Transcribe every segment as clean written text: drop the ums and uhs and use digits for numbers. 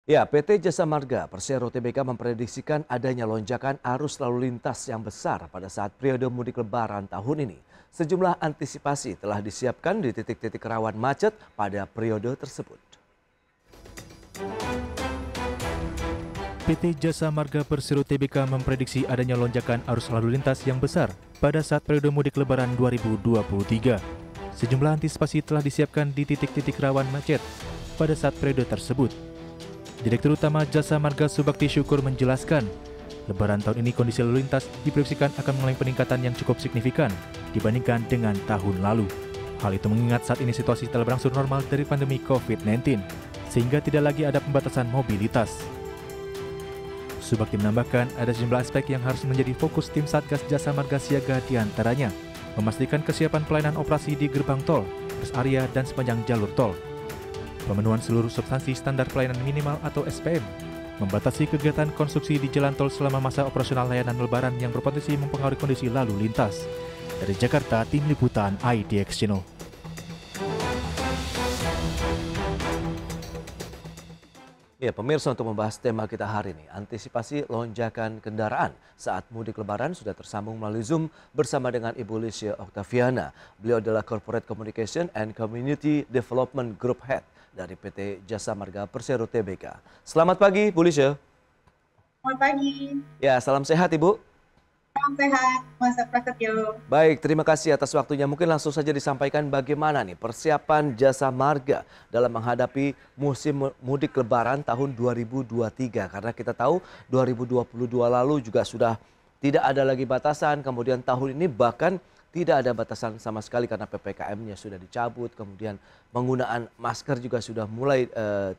Ya, PT Jasa Marga Persero Tbk memprediksikan adanya lonjakan arus lalu lintas yang besar pada saat periode mudik lebaran tahun ini. Sejumlah antisipasi telah disiapkan di titik-titik rawan macet pada periode tersebut. PT Jasa Marga Persero Tbk memprediksi adanya lonjakan arus lalu lintas yang besar pada saat periode mudik lebaran 2023. Sejumlah antisipasi telah disiapkan di titik-titik rawan macet pada saat periode tersebut. Direktur Utama Jasa Marga Subakti Syukur menjelaskan, lebaran tahun ini kondisi lalu lintas diprediksikan akan mengalami peningkatan yang cukup signifikan dibandingkan dengan tahun lalu. Hal itu mengingat saat ini situasi telah berangsur normal dari pandemi COVID-19, sehingga tidak lagi ada pembatasan mobilitas. Subakti menambahkan ada sejumlah aspek yang harus menjadi fokus tim Satgas Jasa Marga Siaga, diantaranya memastikan kesiapan pelayanan operasi di gerbang tol, rest area, dan sepanjang jalur tol. Pemenuhan seluruh substansi standar pelayanan minimal atau SPM, membatasi kegiatan konstruksi di jalan tol selama masa operasional layanan lebaran yang berpotensi mempengaruhi kondisi lalu lintas. Dari Jakarta, Tim Liputan IDX Channel. Ya, pemirsa, untuk membahas tema kita hari ini, antisipasi lonjakan kendaraan saat mudik lebaran, sudah tersambung melalui Zoom bersama dengan Ibu Lisha Octaviana. Beliau adalah Corporate Communication and Community Development Group Head dari PT Jasa Marga Persero Tbk. Selamat pagi, Bu Lisha. Selamat pagi. Ya, salam sehat, Ibu. Salam sehat, Mas Prasetyo. Baik, terima kasih atas waktunya. Mungkin langsung saja disampaikan bagaimana nih persiapan Jasa Marga dalam menghadapi musim mudik lebaran tahun 2023. Karena kita tahu 2022 lalu juga sudah tidak ada lagi batasan, kemudian tahun ini bahkan tidak ada batasan sama sekali karena PPKM-nya sudah dicabut, kemudian penggunaan masker juga sudah mulai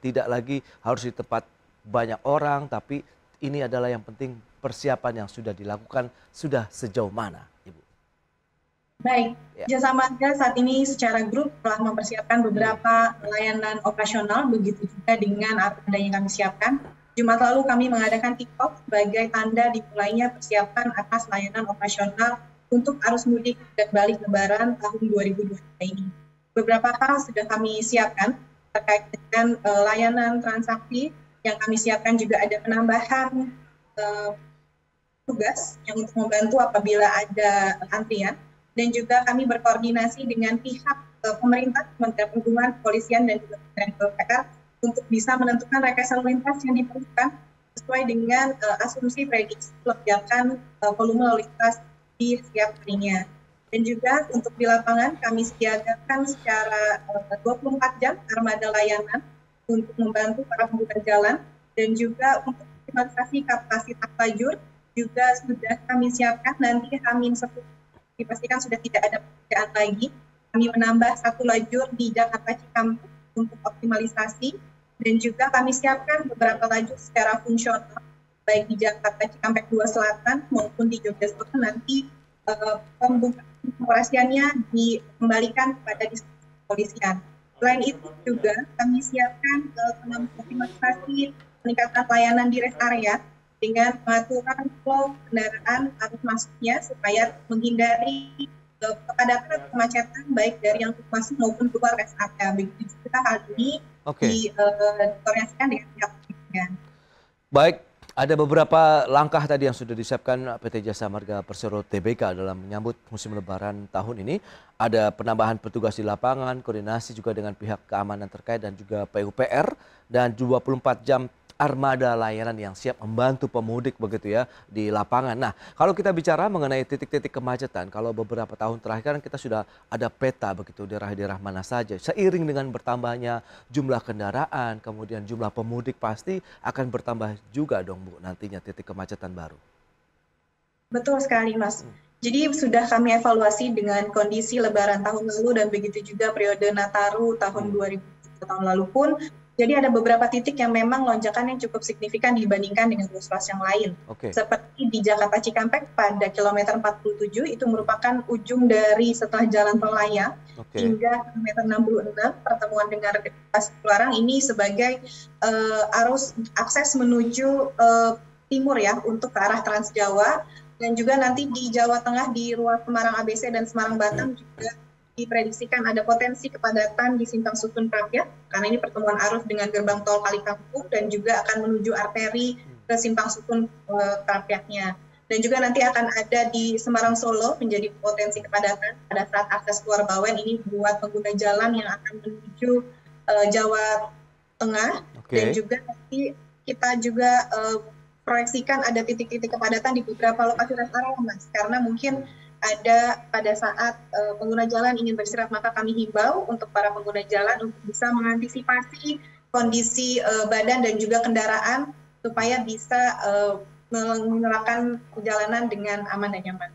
tidak lagi harus di tempat banyak orang, tapi ini adalah yang penting persiapan yang sudah dilakukan sudah sejauh mana, Ibu? Baik, Ya. Jasa Marga saat ini secara grup telah mempersiapkan beberapa layanan operasional, begitu juga dengan agenda yang kami siapkan. Jumat lalu kami mengadakan kick-off sebagai tanda dimulainya persiapan atas layanan operasional untuk arus mudik dan balik lebaran tahun 2023 ini. Beberapa hal sudah kami siapkan terkait dengan layanan transaksi. Yang kami siapkan juga ada penambahan tugas yang untuk membantu apabila ada antrian, dan juga kami berkoordinasi dengan pihak pemerintah, Kementerian Perhubungan, Kepolisian, dan juga Kementerian PUPR untuk bisa menentukan rekayasa lalu lintas yang diperlukan sesuai dengan asumsi prediksi lonjakan volume lalu lintas di setiap harinya. Dan juga untuk di lapangan kami sediakan secara 24 jam armada layanan untuk membantu para pengguna jalan, dan juga untuk optimalisasi kapasitas lajur juga sudah kami siapkan. Nanti H-10 dipastikan sudah tidak ada pekerjaan lagi. Kami menambah satu lajur di Jakarta Cikampek untuk optimalisasi, dan juga kami siapkan beberapa lajur secara fungsional baik di Jakarta Cikampek 2 Selatan maupun di Jogja Selatan. Nanti pembukaan operasiannya dikembalikan kepada kepolisian. Selain itu juga kami siapkan optimalisasi peningkatan layanan di rest area dengan pengaturan flow kendaraan arus masuknya supaya menghindari kepadatan atau kemacetan baik dari yang masuk maupun keluar rest area. Begitu juga hal ini dikoordinasikan dengan pihak kepolisian. Baik, ada beberapa langkah tadi yang sudah disiapkan PT Jasa Marga Persero Tbk dalam menyambut musim lebaran tahun ini. Ada penambahan petugas di lapangan, koordinasi juga dengan pihak keamanan terkait dan juga PUPR, dan 24 jam armada layanan yang siap membantu pemudik begitu ya di lapangan. Nah, kalau kita bicara mengenai titik-titik kemacetan, kalau beberapa tahun terakhir kan kita sudah ada peta begitu daerah-daerah mana saja. Seiring dengan bertambahnya jumlah kendaraan, kemudian jumlah pemudik pasti akan bertambah juga dong, Bu, nantinya titik kemacetan baru. Betul sekali, Mas. Jadi sudah kami evaluasi dengan kondisi lebaran tahun lalu dan begitu juga periode Nataru tahun 2000 tahun lalu pun. Jadi ada beberapa titik yang memang lonjakan yang cukup signifikan dibandingkan dengan ruas-ruas yang lain. Seperti di Jakarta Cikampek pada kilometer 47 itu merupakan ujung dari setelah jalan tol layang hingga kilometer 66 pertemuan dengan Cipularang ini sebagai arus akses menuju timur ya untuk ke arah Trans Jawa, dan juga nanti di Jawa Tengah di ruas Semarang ABC dan Semarang Batang juga diprediksikan ada potensi kepadatan di Simpang Susun Prapiat, karena ini pertemuan arus dengan gerbang tol Kalikangkung dan juga akan menuju arteri ke Simpang Susun Prapiatnya. Dan juga nanti akan ada di Semarang Solo menjadi potensi kepadatan pada saat akses keluar Bawen ini buat pengguna jalan yang akan menuju Jawa Tengah. Dan juga nanti kita juga proyeksikan ada titik-titik kepadatan di beberapa lokasi rest area, Mas, karena mungkin ada pada saat pengguna jalan ingin beristirahat, maka kami himbau untuk para pengguna jalan untuk bisa mengantisipasi kondisi badan dan juga kendaraan supaya bisa menerapkan perjalanan dengan aman dan nyaman.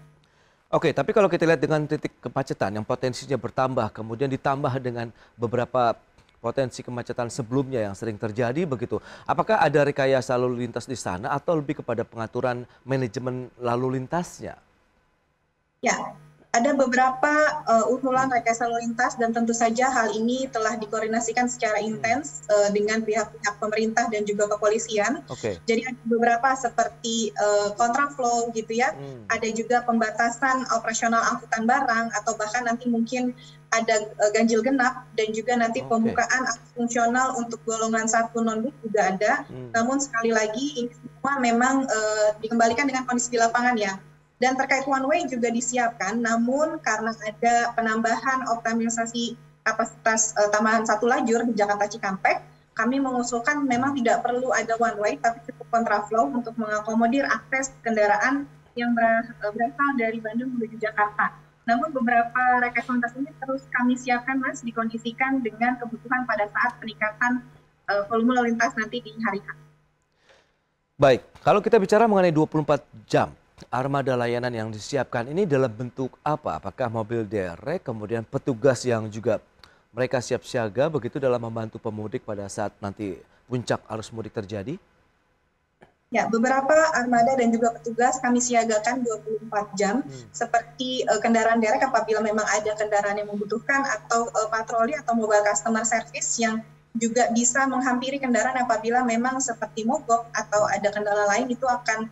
Oke, tapi kalau kita lihat dengan titik kemacetan yang potensinya bertambah, kemudian ditambah dengan beberapa potensi kemacetan sebelumnya yang sering terjadi begitu, apakah ada rekayasa lalu lintas di sana atau lebih kepada pengaturan manajemen lalu lintasnya? Ya, ada beberapa usulan rekayasa lalu lintas dan tentu saja hal ini telah dikoordinasikan secara intens dengan pihak-pihak pemerintah dan juga kepolisian. Jadi ada beberapa seperti kontraflow gitu ya, ada juga pembatasan operasional angkutan barang atau bahkan nanti mungkin ada ganjil genap dan juga nanti pembukaan akses fungsional untuk golongan 1 non-bus juga ada. Namun sekali lagi ini semua memang dikembalikan dengan kondisi di lapangan ya. Dan terkait one way juga disiapkan, namun karena ada penambahan optimalisasi kapasitas tambahan 1 lajur di Jakarta Cikampek, kami mengusulkan memang tidak perlu ada one way, tapi cukup kontraflow untuk mengakomodir akses kendaraan yang berasal dari Bandung menuju Jakarta. Namun beberapa rekayasa lalu lintas ini terus kami siapkan, Mas, dikondisikan dengan kebutuhan pada saat peningkatan volume lalu lintas nanti di hari H. Baik, kalau kita bicara mengenai 24 jam, armada layanan yang disiapkan ini dalam bentuk apa? Apakah mobil derek, kemudian petugas yang juga mereka siap siaga begitu dalam membantu pemudik pada saat nanti puncak arus mudik terjadi? Ya, beberapa armada dan juga petugas kami siagakan 24 jam, seperti kendaraan derek apabila memang ada kendaraan yang membutuhkan, atau patroli atau mobile customer service yang juga bisa menghampiri kendaraan apabila memang seperti mogok atau ada kendala lain, itu akan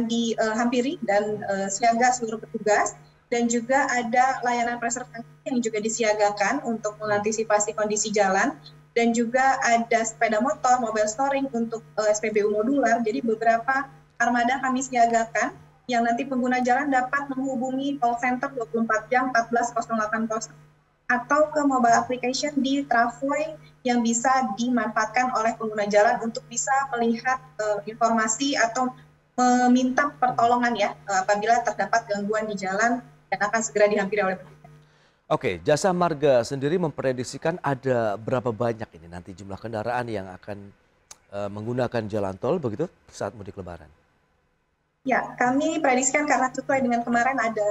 dihampiri dan siaga seluruh petugas. Dan juga ada layanan preservasi yang juga disiagakan untuk mengantisipasi kondisi jalan. Dan juga ada sepeda motor, mobile storing untuk SPBU modular. Jadi beberapa armada kami siagakan yang nanti pengguna jalan dapat menghubungi call center 24 jam 14.080 atau ke mobile application di Travoy yang bisa dimanfaatkan oleh pengguna jalan untuk bisa melihat informasi atau meminta pertolongan ya apabila terdapat gangguan di jalan dan akan segera dihampiri oleh petugas. Oke, Jasa Marga sendiri memprediksikan ada berapa banyak ini nanti jumlah kendaraan yang akan menggunakan jalan tol begitu saat mudik Lebaran? Ya, kami prediksikan karena sesuai dengan kemarin ada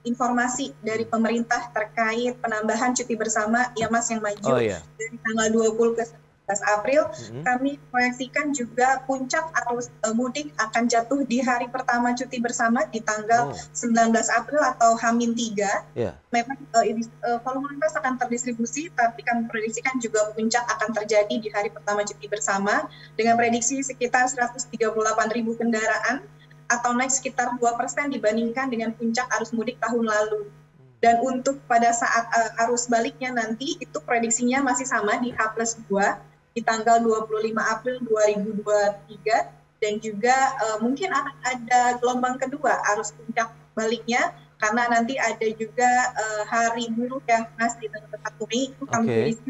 informasi dari pemerintah terkait penambahan cuti bersama ya Mas yang maju dari tanggal 20 ke 19 April, kami proyeksikan juga puncak arus mudik akan jatuh di hari pertama cuti bersama di tanggal 19 April atau H-3. Memang volume lintas akan terdistribusi, tapi kami prediksikan juga puncak akan terjadi di hari pertama cuti bersama dengan prediksi sekitar 138.000 kendaraan atau naik sekitar 2% dibandingkan dengan puncak arus mudik tahun lalu. Dan untuk pada saat arus baliknya nanti itu prediksinya masih sama di H+2 di tanggal 25 April 2023 dan juga mungkin akan ada gelombang kedua arus puncak baliknya karena nanti ada juga hari buruh ya Mas di tanggal 1 Mei itu kami prediksi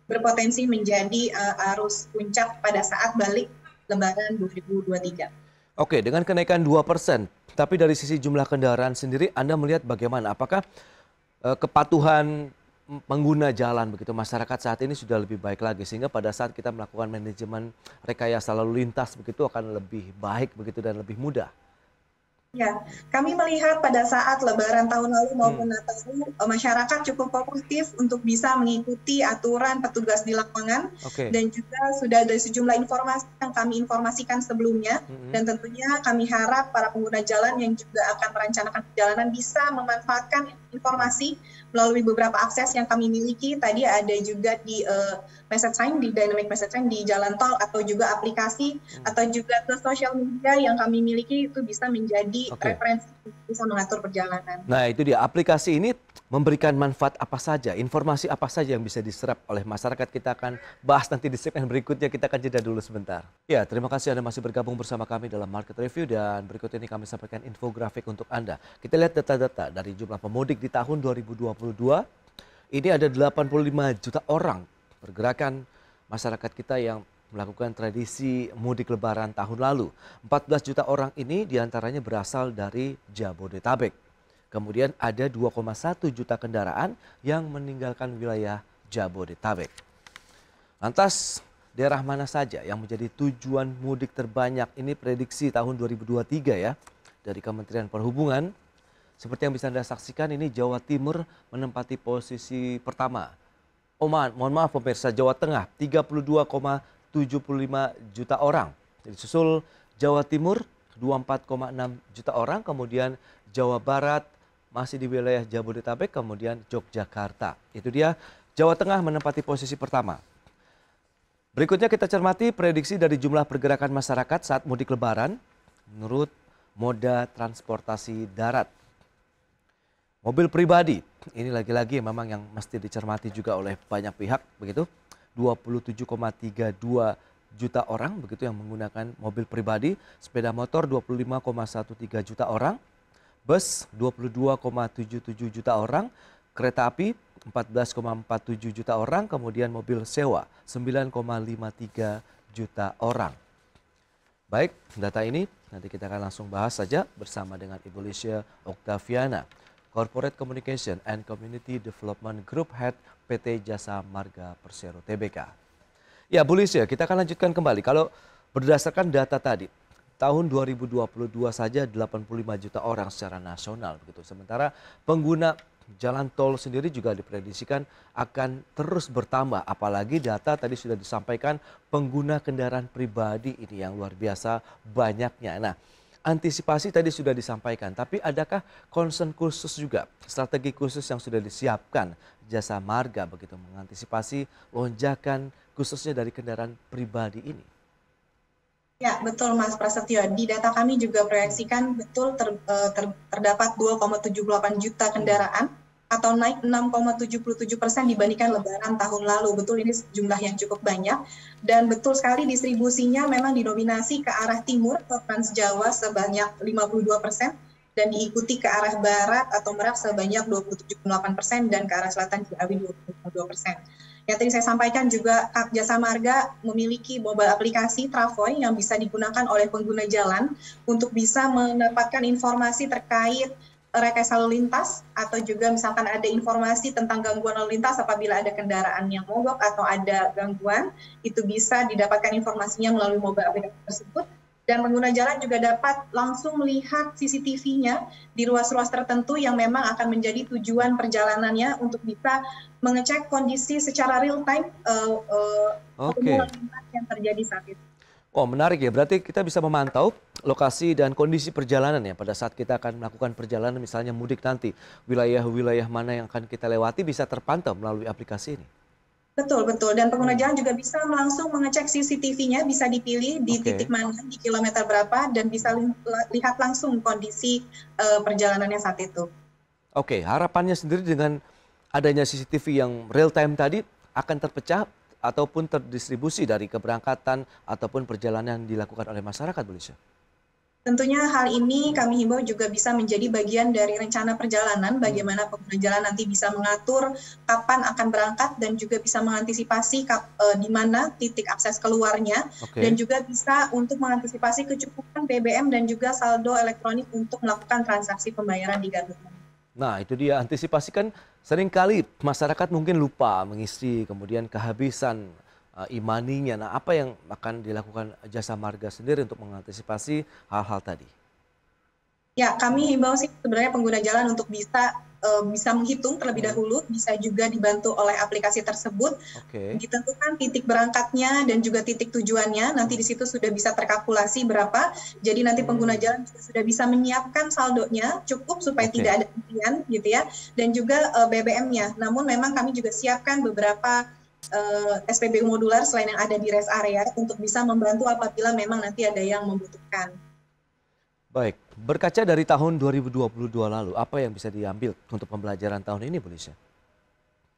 berpotensi menjadi arus puncak pada saat balik Lebaran 2023. Oke, dengan kenaikan 2%, tapi dari sisi jumlah kendaraan sendiri Anda melihat bagaimana? Apakah kepatuhan pengguna jalan begitu masyarakat saat ini sudah lebih baik lagi sehingga pada saat kita melakukan manajemen rekayasa lalu lintas begitu akan lebih baik begitu dan lebih mudah? Ya, kami melihat pada saat Lebaran tahun lalu maupun Nataru, masyarakat cukup kooperatif untuk bisa mengikuti aturan petugas di lapangan dan juga sudah ada sejumlah informasi yang kami informasikan sebelumnya dan tentunya kami harap para pengguna jalan yang juga akan merencanakan perjalanan bisa memanfaatkan informasi melalui beberapa akses yang kami miliki. Tadi ada juga di message sign, di dynamic message sign di jalan tol atau juga aplikasi atau juga ke sosial media yang kami miliki itu bisa menjadi referensi bisa mengatur perjalanan. Nah itu dia, aplikasi ini memberikan manfaat apa saja, informasi apa saja yang bisa diserap oleh masyarakat. Kita akan bahas nanti di segmen berikutnya. Kita akan jeda dulu sebentar. Ya, terima kasih Anda masih bergabung bersama kami dalam Market Review, dan berikut ini kami sampaikan infografik untuk Anda. Kita lihat data-data dari jumlah pemudik di tahun 2022. Ini ada 85 juta orang pergerakan masyarakat kita yang melakukan tradisi mudik lebaran tahun lalu. 14 juta orang ini diantaranya berasal dari Jabodetabek. Kemudian ada 2,1 juta kendaraan yang meninggalkan wilayah Jabodetabek. Lantas daerah mana saja yang menjadi tujuan mudik terbanyak? Ini prediksi tahun 2023 ya dari Kementerian Perhubungan. Seperti yang bisa Anda saksikan, ini Jawa Timur menempati posisi pertama. Mohon maaf pemirsa, Jawa Tengah 32,75 juta orang. Disusul Jawa Timur 24,6 juta orang, kemudian Jawa Barat masih di wilayah Jabodetabek, kemudian Yogyakarta. Itu dia, Jawa Tengah menempati posisi pertama. Berikutnya kita cermati prediksi dari jumlah pergerakan masyarakat saat mudik lebaran menurut moda transportasi darat. Mobil pribadi, ini lagi-lagi memang yang mesti dicermati juga oleh banyak pihak, begitu. 27,32 juta orang begitu yang menggunakan mobil pribadi, sepeda motor 25,13 juta orang, bus 22,77 juta orang, kereta api 14,47 juta orang, kemudian mobil sewa 9,53 juta orang. Baik, data ini nanti kita akan langsung bahas saja bersama dengan Ibu Lisha Oktaviana, Corporate Communication and Community Development Group Head PT Jasa Marga Persero Tbk. Ya Bu Lisha, kita akan lanjutkan kembali. Kalau berdasarkan data tadi, tahun 2022 saja 85 juta orang secara nasional begitu. Sementara pengguna jalan tol sendiri juga diprediksikan akan terus bertambah. Apalagi data tadi sudah disampaikan pengguna kendaraan pribadi ini yang luar biasa banyaknya. Nah, antisipasi tadi sudah disampaikan, tapi adakah concern khusus juga, strategi khusus yang sudah disiapkan Jasa Marga begitu mengantisipasi lonjakan khususnya dari kendaraan pribadi ini? Ya, betul Mas Prasetyo. Di data kami juga proyeksikan betul terdapat 2,78 juta kendaraan atau naik 6,77% dibandingkan lebaran tahun lalu. Betul, ini jumlah yang cukup banyak. Dan betul sekali distribusinya memang didominasi ke arah timur atau Trans Jawa sebanyak 52%. Dan diikuti ke arah barat atau Merak sebanyak 27,8% dan ke arah selatan Ciawi 22%. Yang tadi saya sampaikan juga Jasa Marga memiliki mobile aplikasi Travoy yang bisa digunakan oleh pengguna jalan untuk bisa mendapatkan informasi terkait rekayasa lalu lintas atau juga misalkan ada informasi tentang gangguan lalu lintas apabila ada kendaraan yang mogok atau ada gangguan, itu bisa didapatkan informasinya melalui mobile aplikasi tersebut. Dan pengguna jalan juga dapat langsung melihat CCTV-nya di ruas-ruas tertentu yang memang akan menjadi tujuan perjalanannya untuk bisa mengecek kondisi secara real time yang terjadi saat itu. Oh, menarik ya, berarti kita bisa memantau lokasi dan kondisi perjalanan ya pada saat kita akan melakukan perjalanan misalnya mudik nanti. Wilayah-wilayah mana yang akan kita lewati bisa terpantau melalui aplikasi ini. Betul, betul. Dan pengguna jalan juga bisa langsung mengecek CCTV-nya, bisa dipilih di titik mana, di kilometer berapa, dan bisa lihat langsung kondisi perjalanannya saat itu. Oke, harapannya sendiri dengan adanya CCTV yang real time tadi akan terpecah ataupun terdistribusi dari keberangkatan ataupun perjalanan yang dilakukan oleh masyarakat, Bu Lisha? Tentunya hal ini kami himbau juga bisa menjadi bagian dari rencana perjalanan, bagaimana pengguna jalan nanti bisa mengatur kapan akan berangkat dan juga bisa mengantisipasi di mana titik akses keluarnya, dan juga bisa untuk mengantisipasi kecukupan BBM dan juga saldo elektronik untuk melakukan transaksi pembayaran di gardu. Nah, itu dia, antisipasi kan seringkali masyarakat mungkin lupa mengisi, kemudian kehabisan e-money-nya. Nah, apa yang akan dilakukan Jasa Marga sendiri untuk mengantisipasi hal-hal tadi? Ya, kami himbau sih sebenarnya pengguna jalan untuk bisa menghitung terlebih dahulu, bisa juga dibantu oleh aplikasi tersebut. Ditentukan titik berangkatnya dan juga titik tujuannya. Nanti di situ sudah bisa terkalkulasi berapa. Jadi nanti pengguna jalan sudah bisa menyiapkan saldonya cukup supaya tidak ada antrian gitu ya. Dan juga BBM-nya. Namun memang kami juga siapkan beberapa SPBU modular selain yang ada di rest area untuk bisa membantu apabila memang nanti ada yang membutuhkan. Baik, berkaca dari tahun 2022 lalu, apa yang bisa diambil untuk pembelajaran tahun ini, Bu Lisha?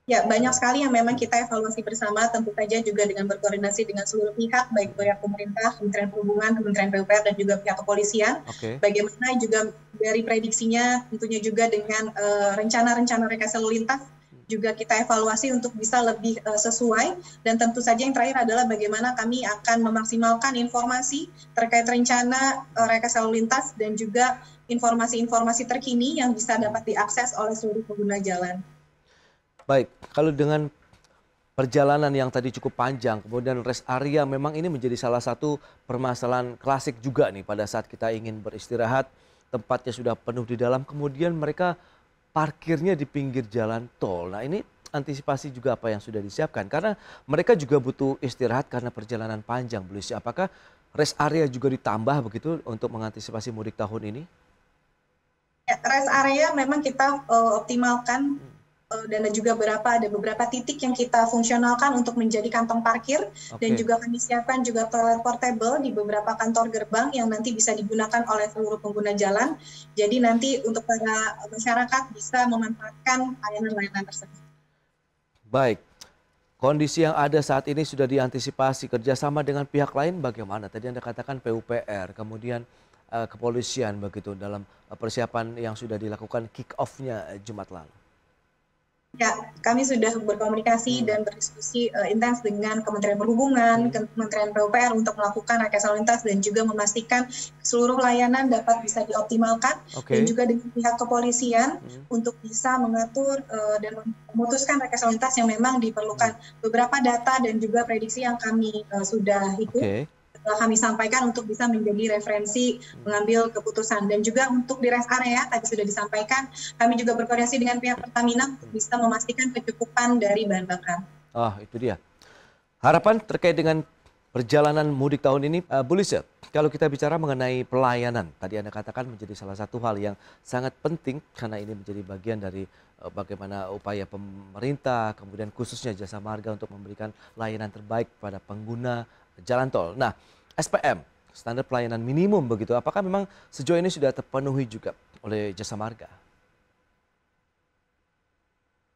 Ya, banyak sekali yang memang kita evaluasi bersama, tentu saja juga dengan berkoordinasi dengan seluruh pihak, baik pihak pemerintah, Kementerian Perhubungan, Kementerian PUPR, dan juga pihak kepolisian. Oke. Bagaimana juga dari prediksinya, tentunya juga dengan rencana-rencana rekayasa lalu lintas, juga kita evaluasi untuk bisa lebih sesuai. Dan tentu saja yang terakhir adalah bagaimana kami akan memaksimalkan informasi terkait rencana rekayasa lalu lintas dan juga informasi-informasi terkini yang bisa dapat diakses oleh seluruh pengguna jalan. Baik, kalau dengan perjalanan yang tadi cukup panjang, kemudian rest area memang ini menjadi salah satu permasalahan klasik juga nih pada saat kita ingin beristirahat, tempatnya sudah penuh di dalam, kemudian mereka parkirnya di pinggir jalan tol. Nah ini antisipasi juga apa yang sudah disiapkan, karena mereka juga butuh istirahat karena perjalanan panjang, Bu Lisha. Apakah rest area juga ditambah begitu untuk mengantisipasi mudik tahun ini? Ya, rest area memang kita optimalkan dan juga ada beberapa titik yang kita fungsionalkan untuk menjadi kantong parkir. Dan juga kami siapkan juga toilet portable di beberapa kantor gerbang yang nanti bisa digunakan oleh seluruh pengguna jalan. Jadi nanti untuk para masyarakat bisa memanfaatkan layanan-layanan tersebut. Baik, kondisi yang ada saat ini sudah diantisipasi, kerjasama dengan pihak lain bagaimana? Tadi Anda katakan PUPR, kemudian kepolisian begitu dalam persiapan yang sudah dilakukan kick off-nya Jumat lalu. Ya, kami sudah berkomunikasi dan berdiskusi intens dengan Kementerian Perhubungan, Kementerian PUPR untuk melakukan rekayasa lalu lintas dan juga memastikan seluruh layanan dapat bisa dioptimalkan. Dan juga dengan pihak kepolisian untuk bisa mengatur dan memutuskan rekayasa lalu lintas yang memang diperlukan. Beberapa data dan juga prediksi yang kami sudah hitung. Kami sampaikan untuk bisa menjadi referensi mengambil keputusan. Dan juga untuk di rest area tadi sudah disampaikan, kami juga berkoordinasi dengan pihak Pertamina untuk bisa memastikan kecukupan dari bahan bakar. Itu dia. Harapan terkait dengan perjalanan mudik tahun ini, Bu Lisha, kalau kita bicara mengenai pelayanan, tadi Anda katakan menjadi salah satu hal yang sangat penting karena ini menjadi bagian dari bagaimana upaya pemerintah, kemudian khususnya Jasa Marga untuk memberikan layanan terbaik pada pengguna jalan tol. Nah, SPM, standar pelayanan minimum begitu, apakah memang sejauh ini sudah terpenuhi juga oleh Jasa Marga?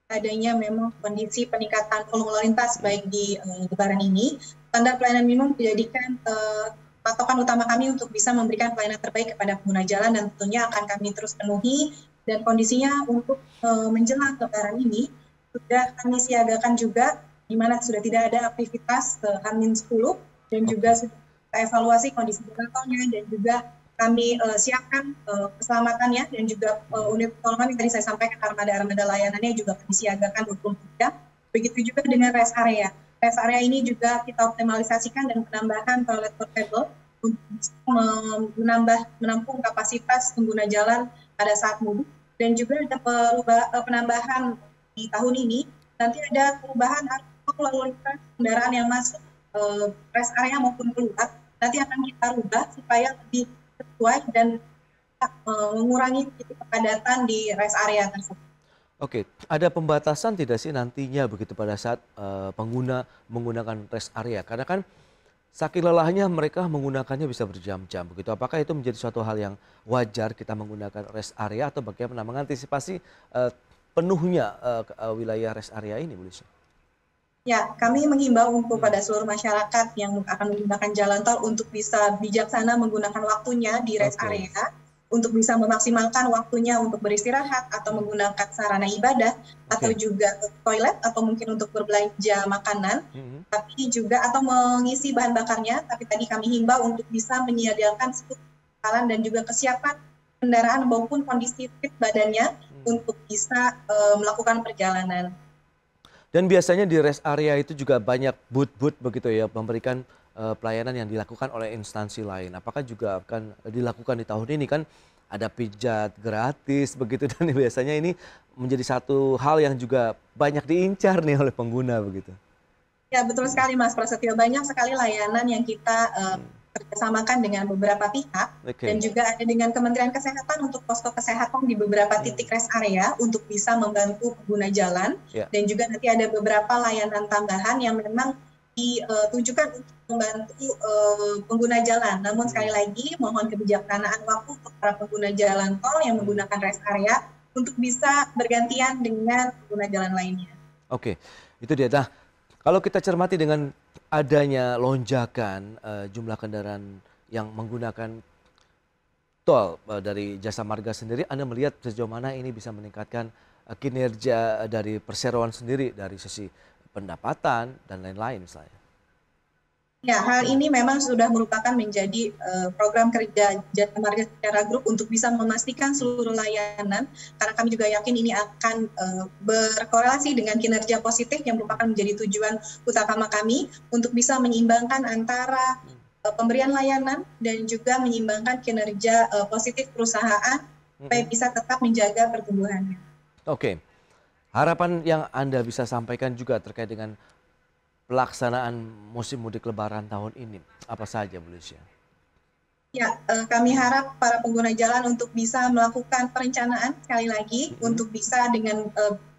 Adanya memang kondisi peningkatan volume lalu lintas baik di Lebaran ini, standar pelayanan minimum dijadikan patokan utama kami untuk bisa memberikan pelayanan terbaik kepada pengguna jalan dan tentunya akan kami terus penuhi. Dan kondisinya untuk menjelang Lebaran ini sudah kami siagakan juga, di mana sudah tidak ada aktivitas H-10 dan juga sudah kita evaluasi kondisi jalan tolnya dan juga kami siapkan keselamatannya dan juga unit pertolongan yang tadi saya sampaikan armada layanannya juga kami siagakan 24 jam. Begitu juga dengan rest area. Rest area ini juga kita optimalisasikan dan penambahan toilet portable untuk bisa menampung kapasitas pengguna jalan pada saat mudik. Dan juga ada penambahan di tahun ini, nanti ada perubahan lalu lintas kendaraan yang masuk rest area maupun keluar, nanti akan kita rubah supaya lebih sesuai dan mengurangi titik kepadatan di rest area tersebut. Oke, ada pembatasan tidak sih nantinya begitu pada saat pengguna menggunakan rest area? Karena kan saking lelahnya mereka menggunakannya bisa berjam-jam begitu. Apakah itu menjadi suatu hal yang wajar kita menggunakan rest area atau bagaimana mengantisipasi penuhnya wilayah rest area ini, Bu Lisha? Ya, kami menghimbau untuk pada seluruh masyarakat yang akan menggunakan jalan tol untuk bisa bijaksana menggunakan waktunya di rest area, untuk bisa memaksimalkan waktunya untuk beristirahat atau menggunakan sarana ibadah, atau juga toilet, atau mungkin untuk berbelanja makanan, tapi juga atau mengisi bahan bakarnya. Tapi tadi kami himbau untuk bisa menyediakan jalan dan juga kesiapan kendaraan maupun kondisi fit badannya untuk bisa melakukan perjalanan. Dan biasanya di rest area itu juga banyak booth-booth begitu ya, memberikan pelayanan yang dilakukan oleh instansi lain. Apakah juga akan dilakukan di tahun ini? Kan ada pijat gratis begitu, dan biasanya ini menjadi satu hal yang juga banyak diincar nih oleh pengguna begitu. Ya, betul sekali Mas Prasetyo, banyak sekali layanan yang kita kerjasamakan dengan beberapa pihak dan juga ada dengan Kementerian Kesehatan untuk posko kesehatan di beberapa titik rest area untuk bisa membantu pengguna jalan dan juga nanti ada beberapa layanan tambahan yang memang ditujukan untuk membantu pengguna jalan. Namun sekali lagi mohon kebijaksanaan waktu untuk para pengguna jalan tol yang menggunakan rest area untuk bisa bergantian dengan pengguna jalan lainnya. Oke, itu dia. Nah, kalau kita cermati dengan adanya lonjakan jumlah kendaraan yang menggunakan tol dari Jasa Marga sendiri, Anda melihat sejauh mana ini bisa meningkatkan kinerja dari perseroan sendiri dari sisi pendapatan dan lain-lain misalnya? Ya, hal ini memang sudah merupakan menjadi program kerja Jasa Marga secara grup untuk bisa memastikan seluruh layanan, karena kami juga yakin ini akan berkorelasi dengan kinerja positif yang merupakan menjadi tujuan utama kami untuk bisa menyeimbangkan antara pemberian layanan dan juga menyeimbangkan kinerja positif perusahaan supaya bisa tetap menjaga pertumbuhannya. Oke, harapan yang Anda bisa sampaikan juga terkait dengan pelaksanaan musim mudik Lebaran tahun ini, apa saja Bu Lisya? Ya, kami harap para pengguna jalan untuk bisa melakukan perencanaan sekali lagi untuk bisa dengan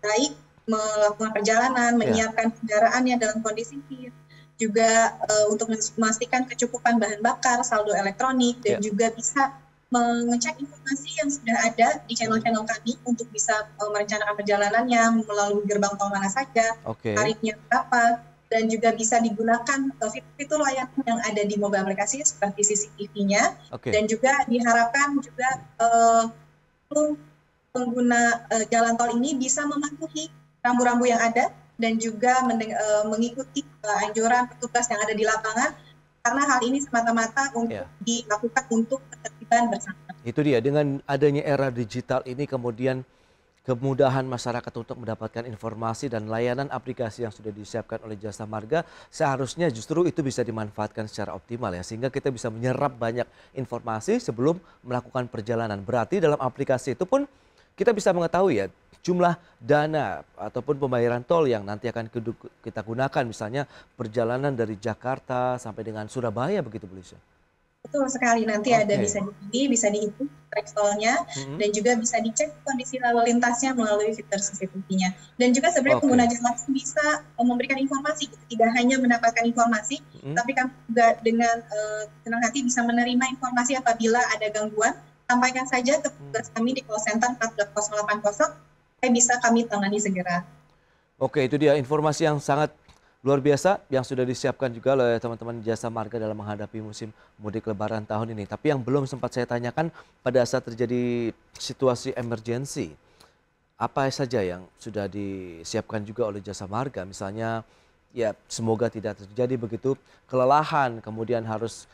baik melakukan perjalanan, menyiapkan kendaraannya dalam kondisi fit, juga untuk memastikan kecukupan bahan bakar, saldo elektronik, dan juga bisa mengecek informasi yang sudah ada di channel-channel kami untuk bisa merencanakan perjalanannya melalui gerbang tol mana saja, tarifnya berapa, dan juga bisa digunakan fitur layanan yang ada di mobile aplikasi seperti CCTV-nya, dan juga diharapkan juga pengguna jalan tol ini bisa mematuhi rambu-rambu yang ada dan juga mengikuti anjuran petugas yang ada di lapangan, karena hal ini semata-mata untuk dilakukan untuk ketertiban bersama. Itu dia, dengan adanya era digital ini kemudian kemudahan masyarakat untuk mendapatkan informasi dan layanan aplikasi yang sudah disiapkan oleh Jasa Marga seharusnya justru itu bisa dimanfaatkan secara optimal ya, sehingga kita bisa menyerap banyak informasi sebelum melakukan perjalanan. Berarti dalam aplikasi itu pun kita bisa mengetahui ya jumlah dana ataupun pembayaran tol yang nanti akan kita gunakan, misalnya perjalanan dari Jakarta sampai dengan Surabaya, begitu Bu Lisya? Betul sekali, nanti ada bisa dipilih, bisa dihitung track tolnya, dan juga bisa dicek kondisi lalu lintasnya melalui fitur CCTV-nya. Dan juga sebenarnya pengguna jalan bisa memberikan informasi, tidak hanya mendapatkan informasi, tapi kami juga dengan senang hati bisa menerima informasi apabila ada gangguan. Sampaikan saja ke petugas kami di call center 14080, supaya bisa kami tangani segera. Oke, itu dia informasi yang sangat luar biasa yang sudah disiapkan juga oleh teman-teman Jasa Marga dalam menghadapi musim mudik Lebaran tahun ini. Tapi yang belum sempat saya tanyakan, pada saat terjadi situasi emergensi, apa saja yang sudah disiapkan juga oleh Jasa Marga? Misalnya, ya semoga tidak terjadi begitu kelelahan, kemudian harus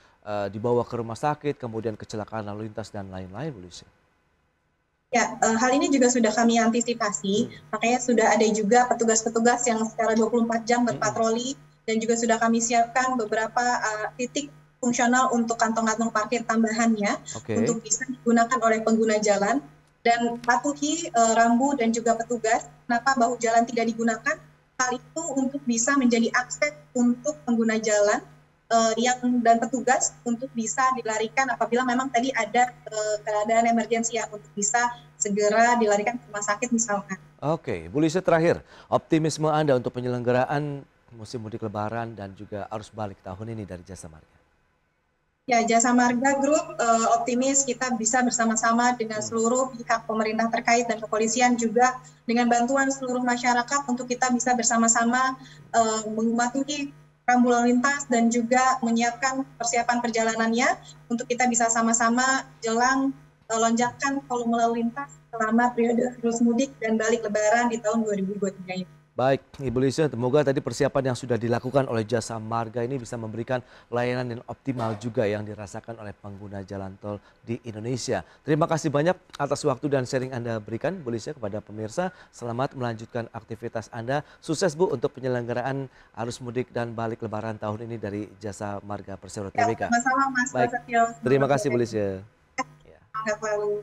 dibawa ke rumah sakit, kemudian kecelakaan lalu lintas dan lain-lain, Bu Lisya. Ya, hal ini juga sudah kami antisipasi, makanya sudah ada juga petugas-petugas yang secara 24 jam berpatroli, dan juga sudah kami siapkan beberapa titik fungsional untuk kantong-kantong parkir tambahannya untuk bisa digunakan oleh pengguna jalan, dan patuhi rambu dan juga petugas kenapa bahu jalan tidak digunakan. Hal itu untuk bisa menjadi akses untuk pengguna jalan dan petugas untuk bisa dilarikan apabila memang tadi ada keadaan emergensi ya, untuk bisa segera dilarikan ke rumah sakit misalkan. Oke, Bu Lisya, terakhir, optimisme Anda untuk penyelenggaraan musim mudik Lebaran dan juga arus balik tahun ini dari Jasa Marga? Ya, Jasa Marga Group optimis kita bisa bersama-sama dengan seluruh pihak pemerintah terkait dan kepolisian, juga dengan bantuan seluruh masyarakat untuk kita bisa bersama-sama mematuhi rambu lalu lintas dan juga menyiapkan persiapan perjalanannya untuk kita bisa sama-sama jelang lonjakan volume lalu lintas selama periode arus mudik dan balik Lebaran di tahun 2023 ini. Baik, Ibu Lisya, semoga tadi persiapan yang sudah dilakukan oleh Jasa Marga ini bisa memberikan layanan yang optimal juga yang dirasakan oleh pengguna jalan tol di Indonesia. Terima kasih banyak atas waktu dan sharing Anda berikan, Bu Lisya, kepada pemirsa. Selamat melanjutkan aktivitas Anda. Sukses, Bu, untuk penyelenggaraan arus mudik dan balik Lebaran tahun ini dari Jasa Marga Persero Tbk. Ya, sama-sama, Mas. Baik, terima kasih, Bu Lisya. Selamat lalu.